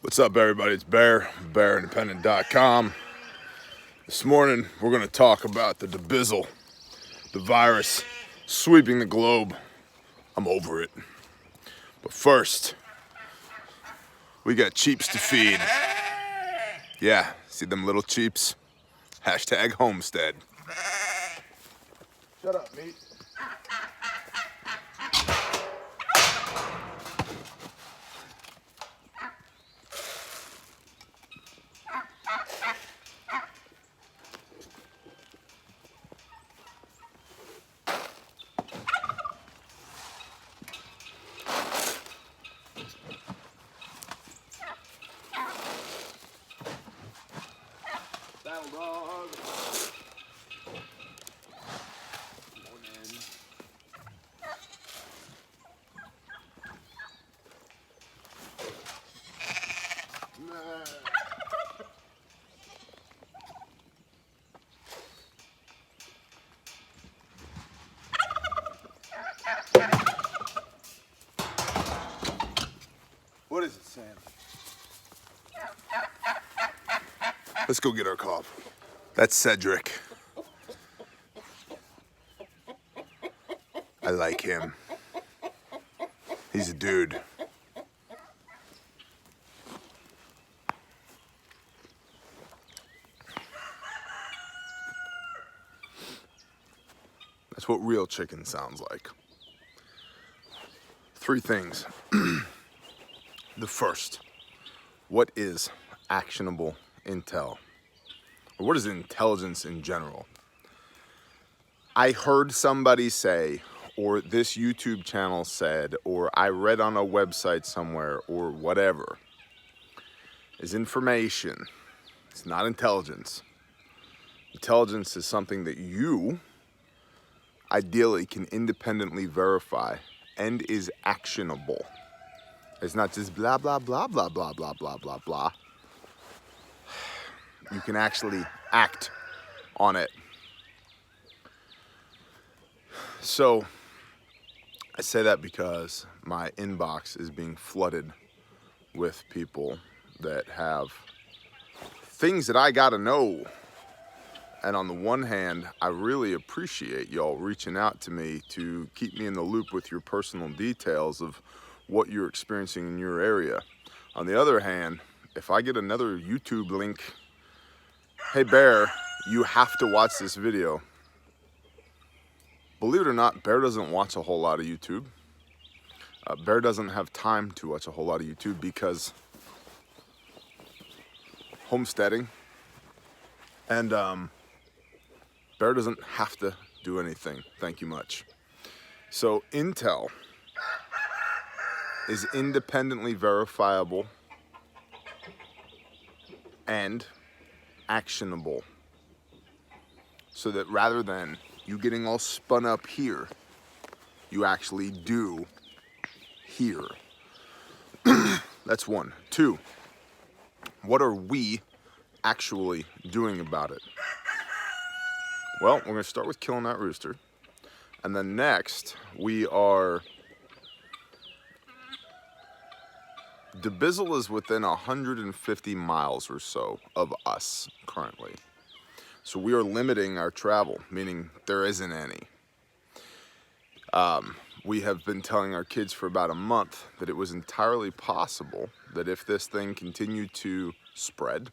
What's up, everybody? It's Bear, BearIndependent.com. This morning, we're going to talk about the Debizzle, the virus sweeping the globe. I'm over it. But first, we got cheeps to feed. Yeah, see them little cheeps? Hashtag Homestead. Shut up, meat. Saddle dog. Morning. What is it, Sam? Let's go get our cob. That's Cedric. I like him. He's a dude. That's what real chicken sounds like. Three things. The first, what is actionable intel? Or what is intelligence in general? I heard somebody say, or this YouTube channel said, or I read on a website somewhere, or whatever, is information. It's not intelligence. Intelligence is something that you ideally can independently verify and is actionable. It's not just blah, blah, blah, blah, blah, blah, blah, blah, blah. You can actually act on it. So I say that because my inbox is being flooded with people that have things that I gotta know. And on the one hand, I really appreciate y'all reaching out to me to keep me in the loop with your personal details of what you're experiencing in your area. On the other hand, if I get another YouTube link, hey Bear, you have to watch this video. Believe it or not, Bear doesn't watch a whole lot of YouTube. Bear doesn't have time to watch a whole lot of YouTube because homesteading, and Bear doesn't have to do anything. Thank you much. So intel is independently verifiable and actionable, so that rather than you getting all spun up here, you actually do here. That's one. Two, what are we actually doing about it? Well, we're gonna start with killing that rooster, and then next we are, Debizzle is within 150 miles or so of us currently. So we are limiting our travel, meaning there isn't any. We have been telling our kids for about a month that it was entirely possible that if this thing continued to spread,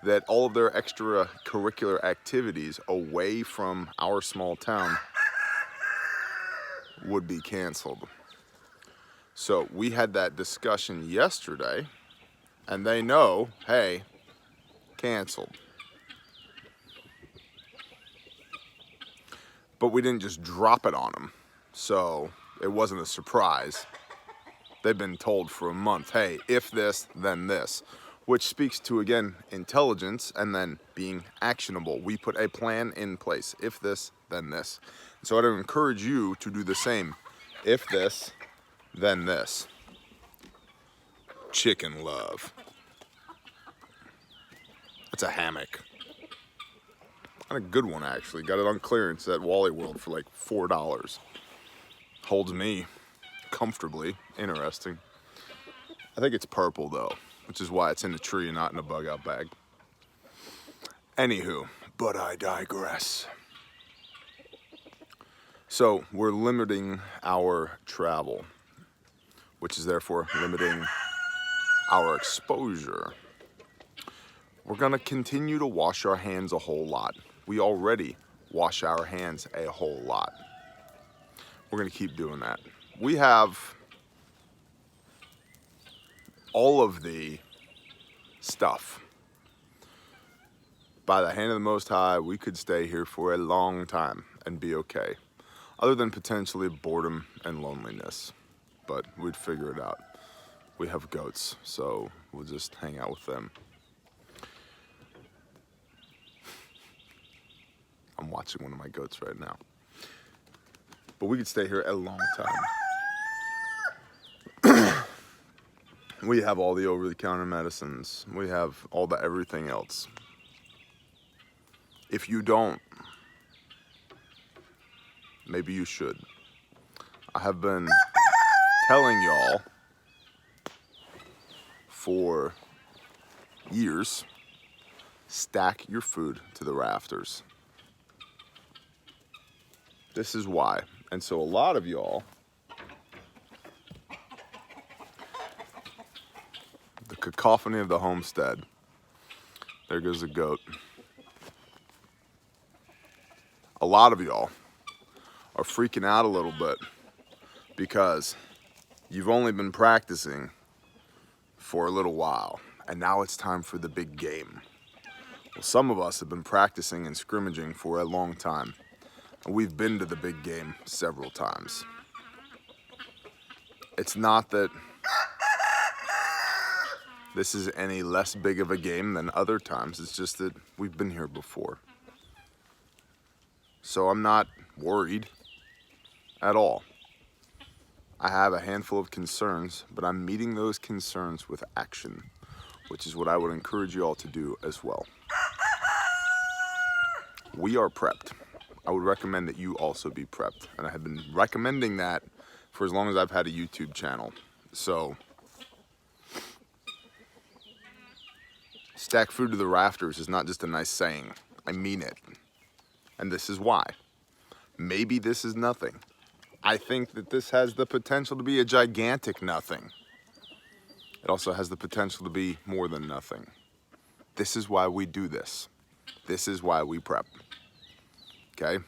that all of their extracurricular activities away from our small town would be canceled. So we had that discussion yesterday, and they know, hey, canceled. But we didn't just drop it on them, so it wasn't a surprise. They've been told for a month, hey, if this, then this, which speaks to, again, intelligence and then being actionable. We put a plan in place. If this, then this. So I'd encourage you to do the same. If this, then this. Chicken love. That's a hammock. And a good one, actually. Got it on clearance at Wally World for like $4. Holds me comfortably. Interesting. I think it's purple though. which is why it's in a tree and not in a bug out bag. Anywho, but I digress. So we're limiting our travel, which is therefore limiting our exposure. We're gonna continue to wash our hands a whole lot. We already wash our hands a whole lot. We're gonna keep doing that. We have all of the stuff. By the hand of the Most High, we could stay here for a long time and be okay, other than potentially boredom and loneliness, but we'd figure it out. We have goats, so we'll just hang out with them. I'm watching one of my goats right now. But we could stay here a long time. We have all the over-the-counter medicines. We have all the everything else. If you don't, maybe you should. I have been telling y'all for years, stack your food to the rafters. This is why. And so a lot of y'all, the cacophony of the homestead, there goes the goat. A lot of y'all are freaking out a little bit because you've only been practicing for a little while and now it's time for the big game. Well, some of us have been practicing and scrimmaging for a long time. And we've been to the big game several times. It's not that this is any less big of a game than other times. It's just that we've been here before. So I'm not worried at all. I have a handful of concerns, but I'm meeting those concerns with action, which is what I would encourage you all to do as well. We are prepped. I would recommend that you also be prepped. And I have been recommending that for as long as I've had a YouTube channel. So, stack food to the rafters is not just a nice saying. I mean it. And this is why. Maybe this is nothing. I think that this has the potential to be a gigantic nothing. It also has the potential to be more than nothing. This is why we do this. This is why we prep. Okay?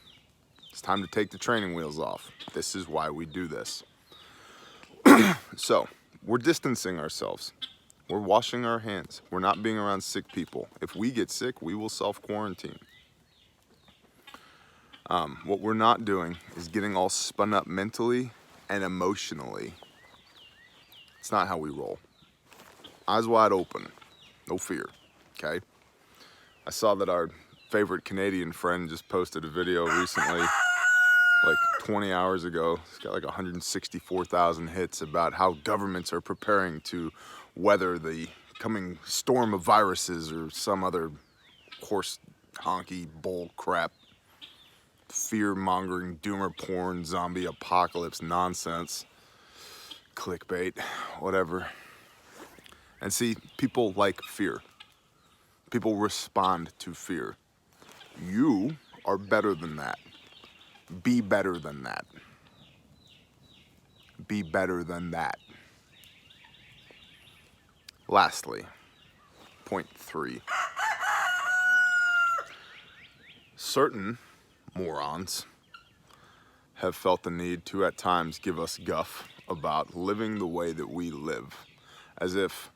It's time to take the training wheels off. This is why we do this. So, we're distancing ourselves. We're washing our hands. We're not being around sick people. If we get sick, we will self-quarantine. What we're not doing is getting all spun up mentally and emotionally. It's not how we roll. Eyes wide open, no fear, okay? I saw that our favorite Canadian friend just posted a video recently, like 20 hours ago. It's got like 164,000 hits about how governments are preparing to weather the coming storm of viruses or some other horse honky bull crap, fear-mongering, doomer porn, zombie apocalypse nonsense, clickbait, whatever. And see, people like fear. People respond to fear. You are better than that. Be better than that. Be better than that. Lastly, point 3. Certain morons have felt the need to at times give us guff about living the way that we live, as if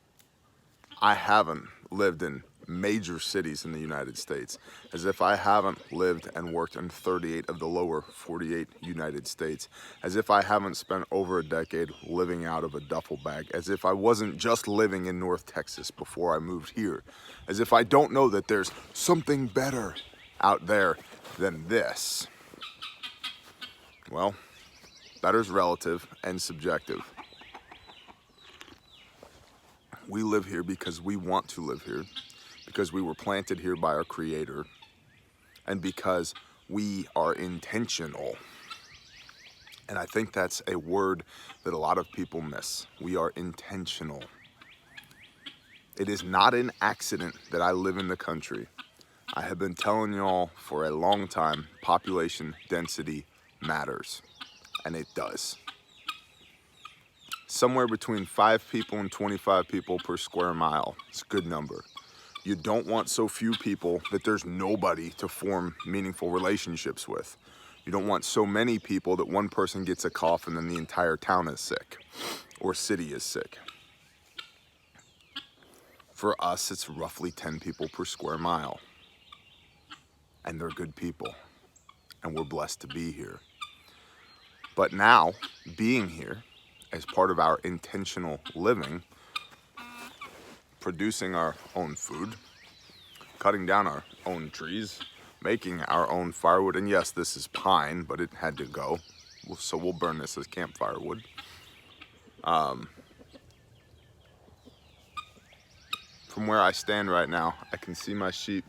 I haven't lived in major cities in the United States, as if I haven't lived and worked in 38 of the lower 48 United States, as if I haven't spent over a decade living out of a duffel bag, as if I wasn't just living in North Texas before I moved here, as if I don't know that there's something better out there than this. Well, better's relative and subjective. We live here because we want to live here, because we were planted here by our Creator, and because we are intentional. And I think that's a word that a lot of people miss. We are intentional. It is not an accident that I live in the country. I have been telling y'all for a long time, population density matters, and it does. Somewhere between 5 people and 25 people per square mile. It's a good number. You don't want so few people that there's nobody to form meaningful relationships with. You don't want so many people that one person gets a cough and then the entire town is sick or city is sick. For us, it's roughly 10 people per square mile. And they're good people. And we're blessed to be here. But now, being here as part of our intentional living, producing our own food, cutting down our own trees, making our own firewood, and yes, this is pine, but it had to go, so we'll burn this as camp firewood. From where I stand right now, I can see my sheep,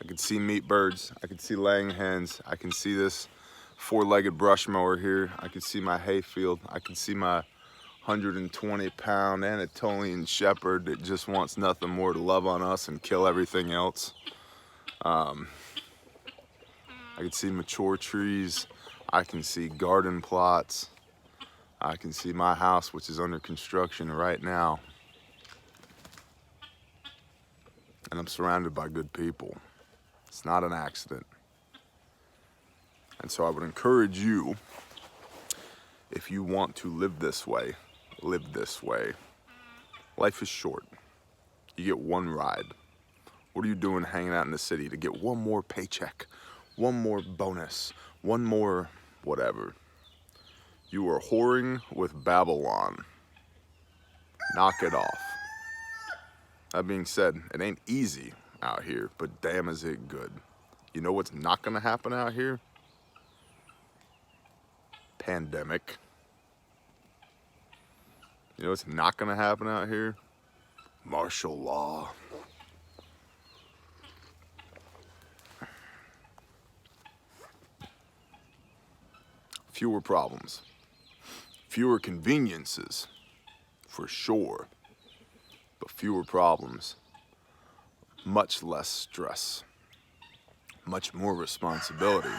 I can see meat birds, I can see laying hens, I can see this 4-legged brush mower here, I can see my hay field, I can see my 120-pound Anatolian shepherd that just wants nothing more to love on us and kill everything else. I can see mature trees, I can see garden plots, I can see my house, which is under construction right now. And I'm surrounded by good people. It's not an accident. And so I would encourage you, if you want to live this way, live this way. Life is short. You get one ride. What are you doing hanging out in the city to get one more paycheck, one more bonus, one more whatever? You are whoring with Babylon. Knock it off. That being said, it ain't easy out here, but damn is it good. You know what's not gonna happen out here? Pandemic. You know what's not gonna happen out here? Martial law. Fewer problems. Fewer conveniences, for sure. But fewer problems. Much less stress. Much more responsibility.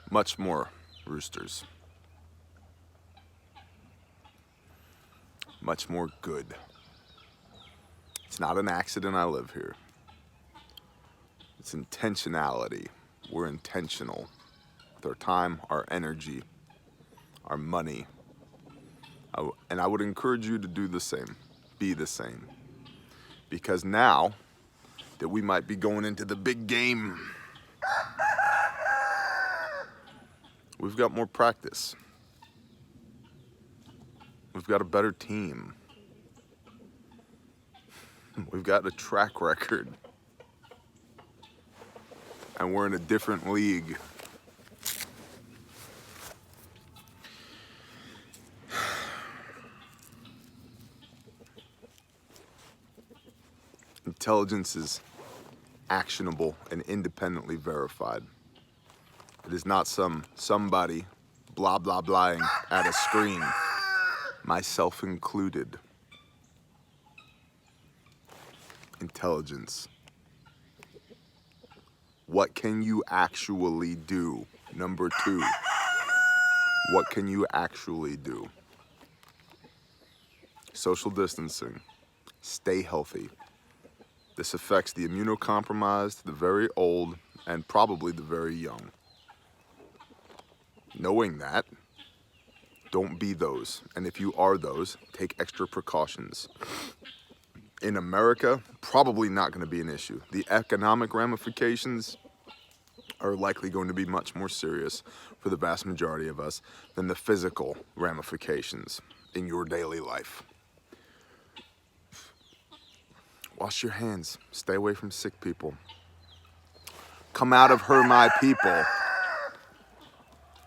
Much more roosters. Much more good. It's not an accident I live here. It's intentionality. We're intentional with our time, our energy, our money. And I would encourage you to do the same. Be the same. Because now that we might be going into the big game, we've got more practice. We've got a better team. We've got a track record. And we're in a different league. Intelligence is actionable and independently verified. It is not somebody blah blah blahing at a screen, myself included. Intelligence. What can you actually do? Number 2. What can you actually do? Social distancing. Stay healthy. This affects the immunocompromised, the very old, and probably the very young. Knowing that, don't be those. And if you are those, take extra precautions. In America, probably not going to be an issue. The economic ramifications are likely going to be much more serious for the vast majority of us than the physical ramifications in your daily life. Wash your hands. Stay away from sick people. Come out of her, my people,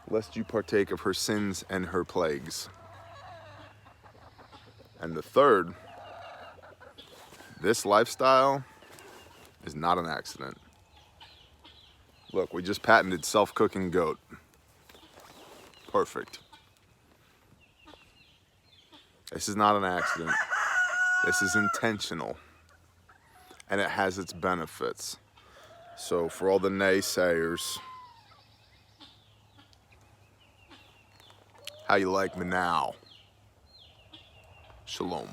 lest you partake of her sins and her plagues. And the third, this lifestyle is not an accident. Look, we just patented self-cooking goat. Perfect. This is not an accident. This is intentional, and it has its benefits. So for all the naysayers, how you like me now? Shalom.